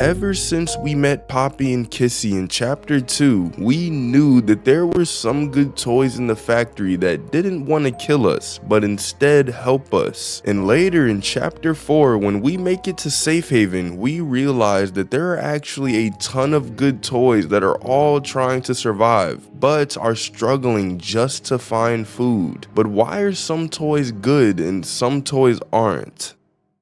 Ever since we met Poppy and Kissy in chapter 2, we knew that there were some good toys in the factory that didn't want to kill us, but instead help us. And later in chapter 4, when we make it to Safe Haven, we realize that there are actually a ton of good toys that are all trying to survive, but are struggling just to find food. But why are some toys good and some toys aren't?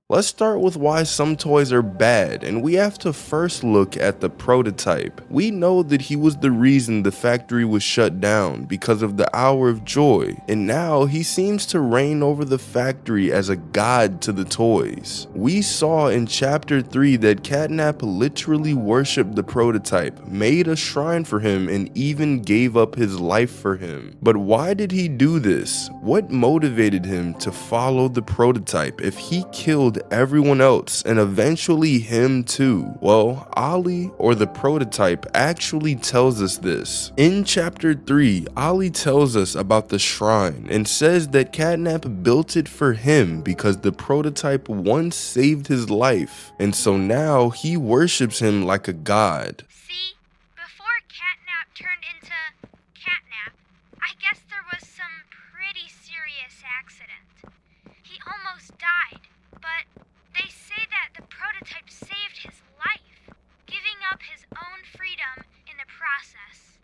Let's start with why some toys are bad, and we have to first look at the prototype. We know that he was the reason the factory was shut down because of the Hour of Joy, and now he seems to reign over the factory as a god to the toys. We saw in chapter 3 that Catnap literally worshipped the prototype, made a shrine for him, and even gave up his life for him. But why did he do this? What motivated him to follow the prototype if he killed everyone else and eventually him too? Well, Ollie, or the prototype, actually tells us this. In chapter 3, Ollie tells us about the shrine and says that Catnap built it for him because the prototype once saved his life, and so now he worships him like a god. See, before Catnap turned into Catnap, I guess there was some pretty serious accident. He almost died, but they say that the prototype saved his life, giving up his own freedom in the process.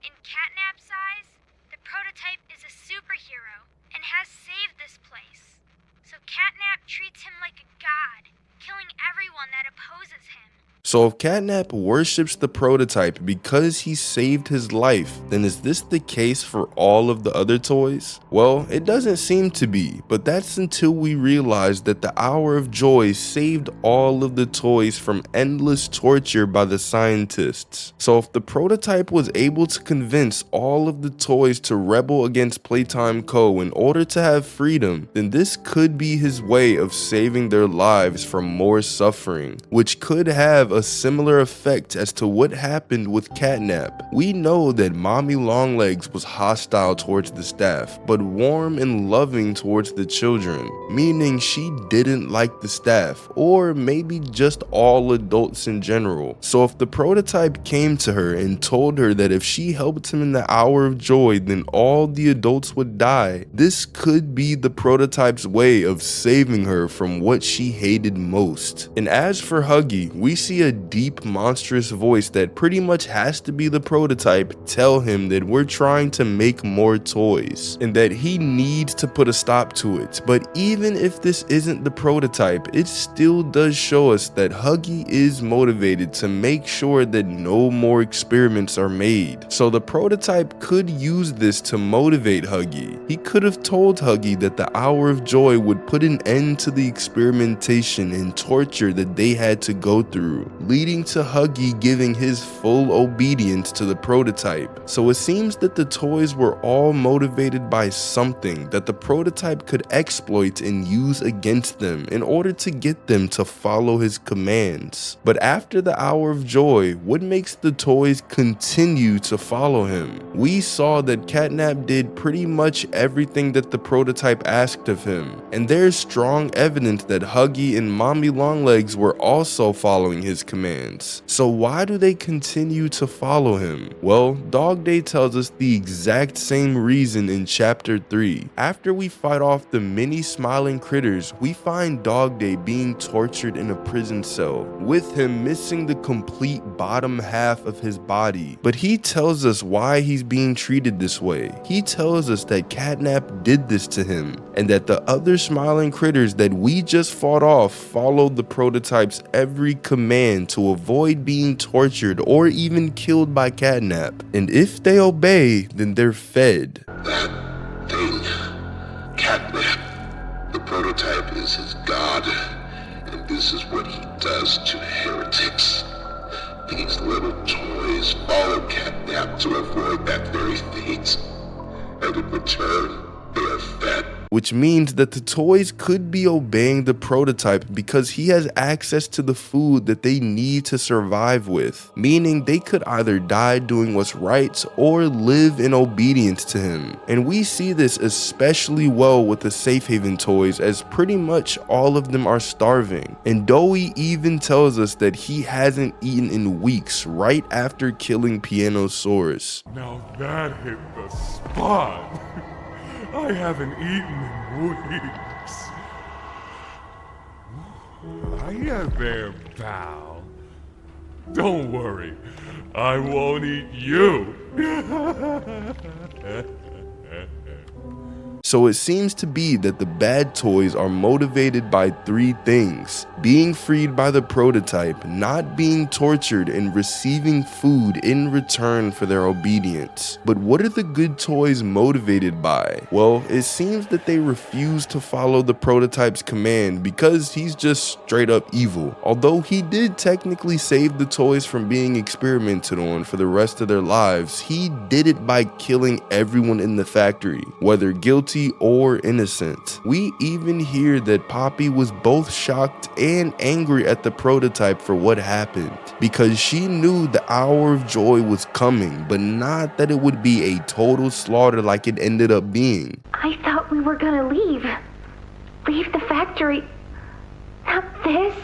In Catnap's eyes, the prototype is a superhero and has saved this place. So Catnap treats him like a god, killing everyone that opposes him. So if Catnap worships the prototype because he saved his life, then is this the case for all of the other toys? Well, it doesn't seem to be, but that's until we realize that the Hour of Joy saved all of the toys from endless torture by the scientists. So if the prototype was able to convince all of the toys to rebel against Playtime Co. in order to have freedom, then this could be his way of saving their lives from more suffering, which could have a similar effect as to what happened with Catnap. We know that Mommy Longlegs was hostile towards the staff, but warm and loving towards the children, meaning she didn't like the staff, or maybe just all adults in general. So if the prototype came to her and told her that if she helped him in the Hour of Joy, then all the adults would die, this could be the prototype's way of saving her from what she hated most. And as for Huggy, we see a deep, monstrous voice that pretty much has to be the prototype tell him that we're trying to make more toys and that he needs to put a stop to it. But even if this isn't the prototype, it still does show us that Huggy is motivated to make sure that no more experiments are made. So the prototype could use this to motivate Huggy. He could have told Huggy that the Hour of Joy would put an end to the experimentation and torture that they had to go through, leading to Huggy giving his full obedience to the prototype. So it seems that the toys were all motivated by something that the prototype could exploit and use against them in order to get them to follow his commands. But after the Hour of Joy, what makes the toys continue to follow him? We saw that Catnap did pretty much everything that the prototype asked of him, and there's strong evidence that Huggy and Mommy Longlegs were also following his commands. So why do they continue to follow him? Well, Dog Day tells us the exact same reason in chapter 3. After we fight off the many smiling critters, we find Dog Day being tortured in a prison cell, with him missing the complete bottom half of his body. But he tells us why he's being treated this way. He tells us that Catnap did this to him, and that the other smiling critters that we just fought off followed the prototype's every command to avoid being tortured or even killed by Catnap. And if they obey, then they're fed. That thing, Catnap, the prototype is his god, and this is what he does to heretics. These little toys follow Catnap to avoid that very fate, and in return, they are fed which means that the toys could be obeying the prototype because he has access to the food that they need to survive with, meaning they could either die doing what's right or live in obedience to him. And we see this especially well with the safe haven toys, as pretty much all of them are starving, and Doi even tells us that he hasn't eaten in weeks right after killing Pianosaurus. Now that hit the spot. I haven't eaten in weeks. Hiya there, pal. Don't worry, I won't eat you. So it seems to be that the bad toys are motivated by three things: being freed by the prototype, not being tortured, and receiving food in return for their obedience. But what are the good toys motivated by? Well, it seems that they refuse to follow the prototype's command because he's just straight up evil. Although he did technically save the toys from being experimented on for the rest of their lives, he did it by killing everyone in the factory, whether guilty or innocent. We even hear that Poppy was both shocked and angry at the prototype for what happened, because she knew the hour of joy was coming, but not that it would be a total slaughter like it ended up being. I thought we were gonna leave. Leave the factory. Not this.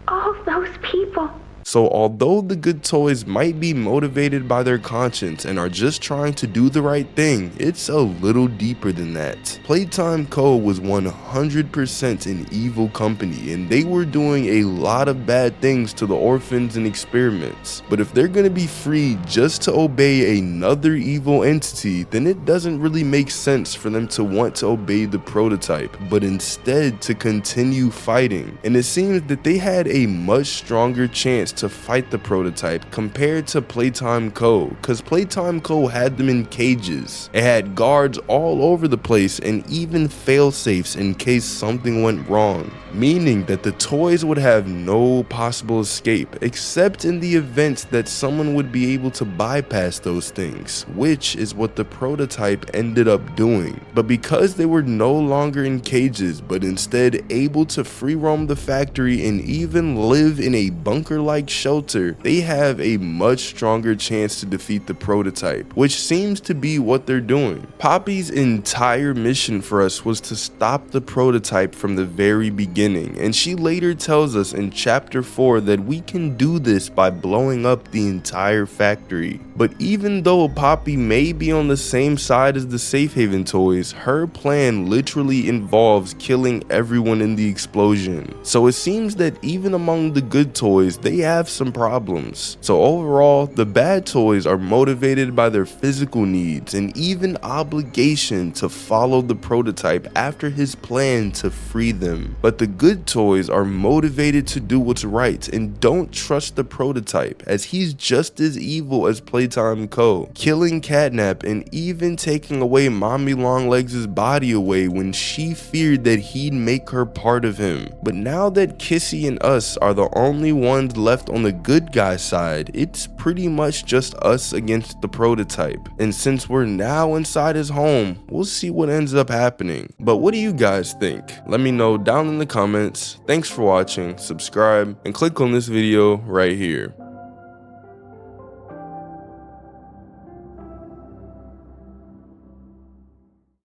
All those people. So although the good toys might be motivated by their conscience and are just trying to do the right thing, it's a little deeper than that. Playtime Co. was 100% an evil company, and they were doing a lot of bad things to the orphans and experiments. But if they're gonna be free just to obey another evil entity, then it doesn't really make sense for them to want to obey the prototype, but instead to continue fighting. And it seems that they had a much stronger chance to fight the prototype compared to Playtime Co., because Playtime Co. had them in cages. It had guards all over the place and even fail-safes in case something went wrong, meaning that the toys would have no possible escape except in the event that someone would be able to bypass those things, which is what the prototype ended up doing. But because they were no longer in cages but instead able to free roam the factory and even live in a bunker-like shelter, they have a much stronger chance to defeat the prototype, which seems to be what they're doing. Poppy's entire mission for us was to stop the prototype from the very beginning, and she later tells us in chapter 4 that we can do this by blowing up the entire factory. But even though Poppy may be on the same side as the safe haven toys, her plan literally involves killing everyone in the explosion. So it seems that even among the good toys, they have some problems. So overall, the bad toys are motivated by their physical needs and even obligation to follow the prototype after his plan to free them. But the good toys are motivated to do what's right and don't trust the prototype, as he's just as evil as Playtime Co., killing Catnap and even taking away Mommy Longlegs' body away when she feared that he'd make her part of him. But now that Kissy and us are the only ones left on the good guy side, it's pretty much just us against the prototype. And since we're now inside his home, we'll see what ends up happening. But what do you guys think? Let me know down in the comments. Thanks for watching, subscribe, and click on this video right here.